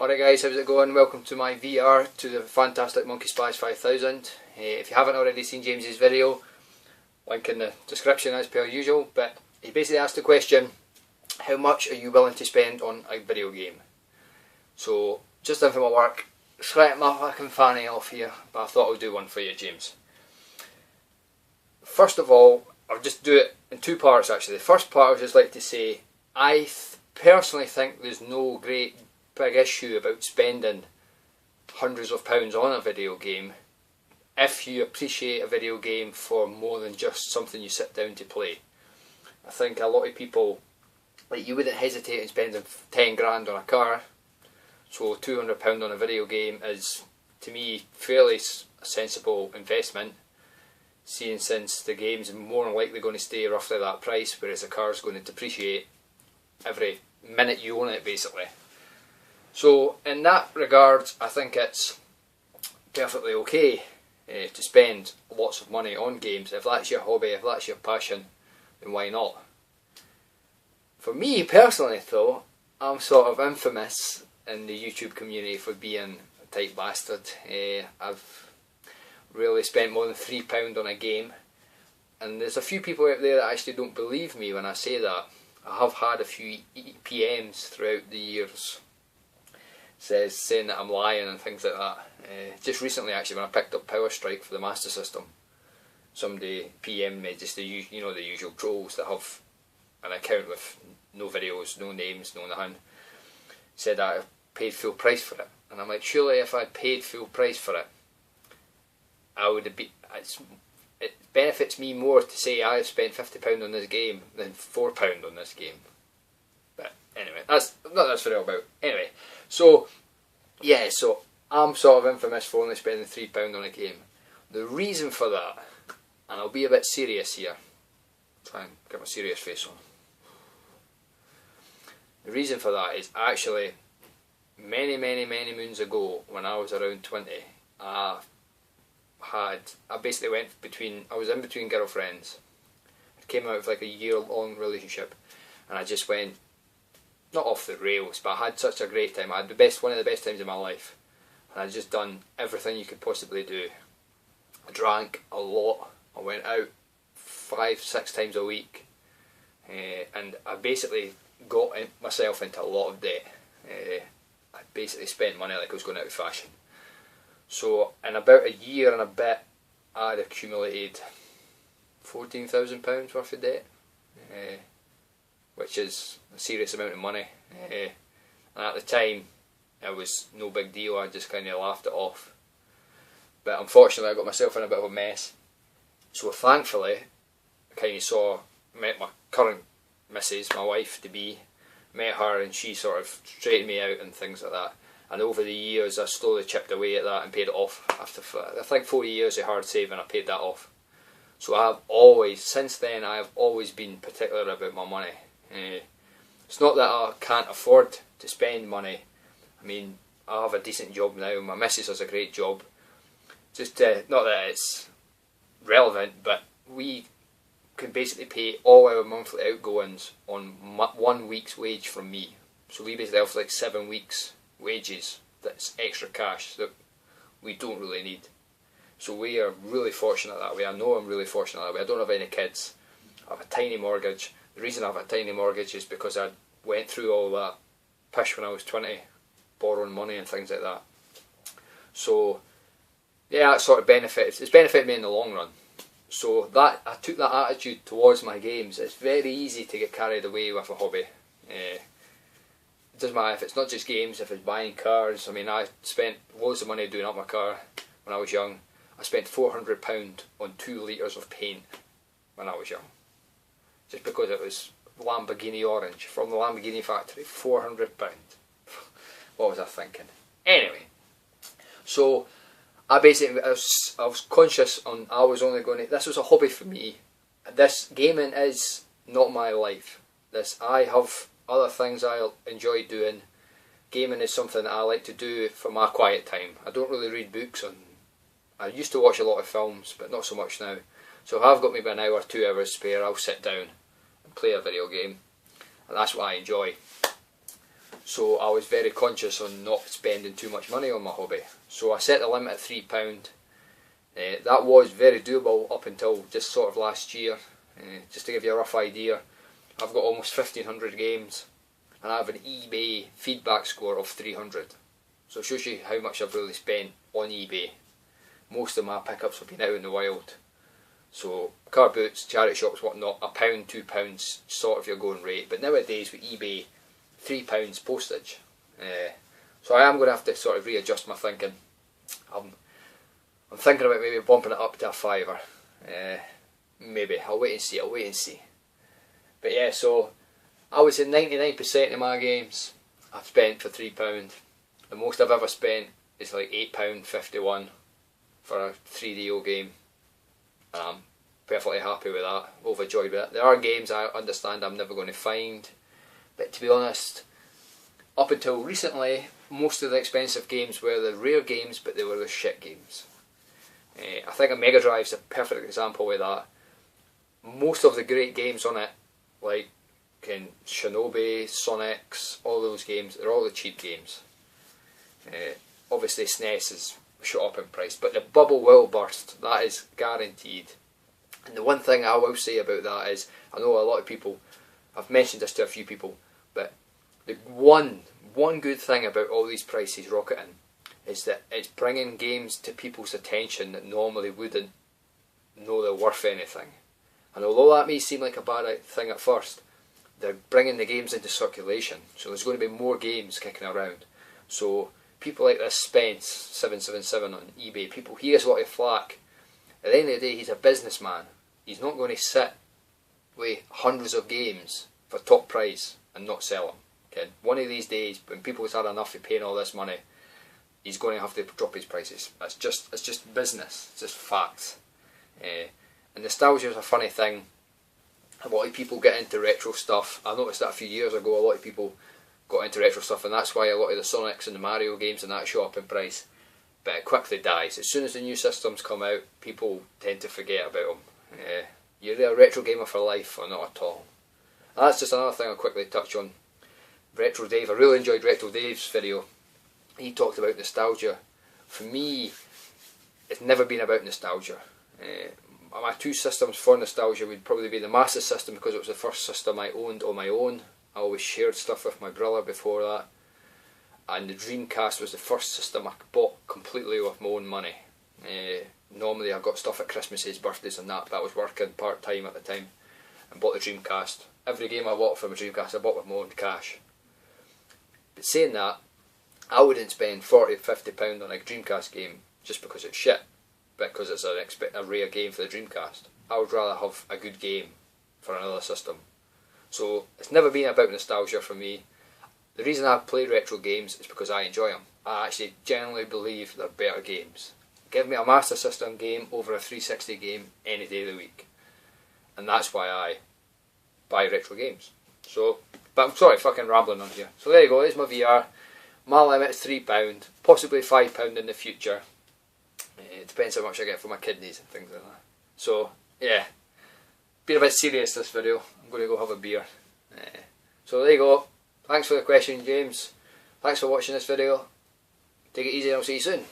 Alright guys, how's it going? Welcome to my VR to the fantastic Monkeyspaz5000. If you haven't already seen James's video, link in the description as per usual, but he basically asked the question, how much are you willing to spend on a video game? So, just done for my work, sweating my fucking fanny off here, but I thought I'd do one for you, James. First of all, I'll just do it in two parts actually. The first part I would just like to say, I personally think there's no great big issue about spending hundreds of pounds on a video game if you appreciate a video game for more than just something you sit down to play. I think a lot of people, like, you wouldn't hesitate in spending 10 grand on a car, so £200 on a video game is, to me, fairly a sensible investment, seeing since the game's more than likely going to stay roughly that price, whereas a car's going to depreciate every minute you own it basically. So in that regard, I think it's perfectly okay to spend lots of money on games. If that's your hobby, if that's your passion, then why not? For me personally though, I'm sort of infamous in the YouTube community for being a tight bastard. I've really spent more than £3 on a game, and there's a few people out there that actually don't believe me when I say that. I have had a few PMs throughout the years saying that I'm lying and things like that. Just recently actually, when I picked up Power Strike for the Master System, somebody PM'd me, just the usual trolls that have an account with no videos, no names, no nothing, said that I paid full price for it. And I'm like, surely if I paid full price for it, I would have it benefits me more to say I've spent £50 on this game than £4 on this game. But anyway, that's not that's what it's all about. Anyway, so yeah, so I'm sort of infamous for only spending £3 on a game. The reason for that, and I'll be a bit serious here, try and get my serious face on. The reason for that is actually many moons ago, when I was around 20, I basically went between, I was in between girlfriends. It came out of like a year-long relationship, and I just went, not off the rails, but I had such a great time. I had one of the best times of my life, and I'd just done everything you could possibly do. I drank a lot. I went out 5-6 times a week, and I basically got myself into a lot of debt. I basically spent money like I was going out of fashion. So in about a year and a bit, I'd accumulated £14,000 worth of debt, which is a serious amount of money. And at the time, it was no big deal. I just kind of laughed it off. But unfortunately, I got myself in a bit of a mess. So thankfully, I kind of met my current missus, my wife to be, met her, and she sort of straightened me out and things like that. And over the years, I slowly chipped away at that and paid it off. After, I think, 40 years of hard saving, I paid that off. So I have always, since then, I have always been particular about my money. It's not that I can't afford to spend money. I mean, I have a decent job now. My missus has a great job. Just not that it's relevant, but we can basically pay all our monthly outgoings on 1 week's wage from me. So we basically have like 7 weeks wages that's extra cash that we don't really need. So we are really fortunate that way. I know I'm really fortunate that way. I don't have any kids. I have a tiny mortgage. The reason I have a tiny mortgage is because I went through all that pish when I was 20, borrowing money and things like that. So yeah, that sort of it's benefited me in the long run. So that I took that attitude towards my games. It's very easy to get carried away with a hobby. It doesn't matter if it's not just games, if it's buying cars. I mean, I spent loads of money doing up my car when I was young. I spent £400 on 2 litres of paint when I was young. Just because it was Lamborghini orange from the Lamborghini factory. £400. What was I thinking? Anyway, so I was conscious on, I was only going to, this was a hobby for me. This gaming is not my life. I have other things I enjoy doing. Gaming is something that I like to do for my quiet time. I don't really read books, and I used to watch a lot of films, but not so much now. So if I've got maybe an hour, 2 hours spare, I'll sit down and play a video game, and that's what I enjoy. so I was very conscious on not spending too much money on my hobby. So I set the limit at £3. That was very doable up until just sort of last year. Just to give you a rough idea, I've got almost 1500 games and I have an eBay feedback score of 300. So it shows you how much I've really spent on eBay. Most of my pickups have been out in the wild. So car boots, charity shops, whatnot, £1, £2 sort of your going rate. But nowadays with eBay, £3 postage. So I am going to have to sort of readjust my thinking. I'm thinking about maybe bumping it up to a fiver. Maybe, I'll wait and see. But yeah, so I would say 99% of my games I've spent for £3. The most I've ever spent is like £8.51 for a 3DO game. And I'm perfectly happy with that, overjoyed with it. There are games I understand I'm never going to find, but to be honest, up until recently, most of the expensive games were the rare games, but they were the shit games. I think a Mega Drive's a perfect example of that. Most of the great games on it, like Shinobi, Sonics, all those games, they're all the cheap games. Obviously SNES is shot up in price, but the bubble will burst, that is guaranteed. And the one thing I will say about that is, I know a lot of people, I've mentioned this to a few people, but the one good thing about all these prices rocketing is that it's bringing games to people's attention that normally wouldn't know they're worth anything. And although that may seem like a bad thing at first, they're bringing the games into circulation, so there's going to be more games kicking around. So people like this Spence777 on eBay, he gets a lot of flack. At the end of the day, he's a businessman. He's not going to sit with hundreds of games for top price and not sell them. Okay? One of these days, when people have had enough of paying all this money, he's going to have to drop his prices. It's just business. It's just facts. And nostalgia is a funny thing. A lot of people get into retro stuff. I noticed that a few years ago. A lot of people got into retro stuff, and that's why a lot of the Sonics and the Mario games and that show up in price. But it quickly dies. As soon as the new systems come out, people tend to forget about them. You're either a retro gamer for life or not at all. And that's just another thing I'll quickly touch on. Retro Dave, I really enjoyed Retro Dave's video. He talked about nostalgia. For me, it's never been about nostalgia. My two systems for nostalgia would probably be the Master System, because it was the first system I owned on my own. I always shared stuff with my brother before that. And the Dreamcast was the first system I bought completely with my own money. Normally I got stuff at Christmases, birthdays and that, but I was working part-time at the time, and bought the Dreamcast. Every game I bought from a Dreamcast I bought with my own cash. But saying that, I wouldn't spend £40 or £50 on a Dreamcast game just because it's shit, because it's a rare game for the Dreamcast. I would rather have a good game for another system. So it's never been about nostalgia for me. The reason I play retro games is because I enjoy them. I actually genuinely believe they're better games. Give me a Master System game over a 360 game any day of the week. And that's why I buy retro games. So, but I'm sorry, fucking rambling on here. So there you go, there's my VR. My limit is £3, possibly £5 in the future. It depends how much I get for my kidneys and things like that. So, yeah. Being a bit serious this video. I'm going to go have a beer. So there you go. Thanks for the question, James. Thanks for watching this video. Take it easy and I'll see you soon.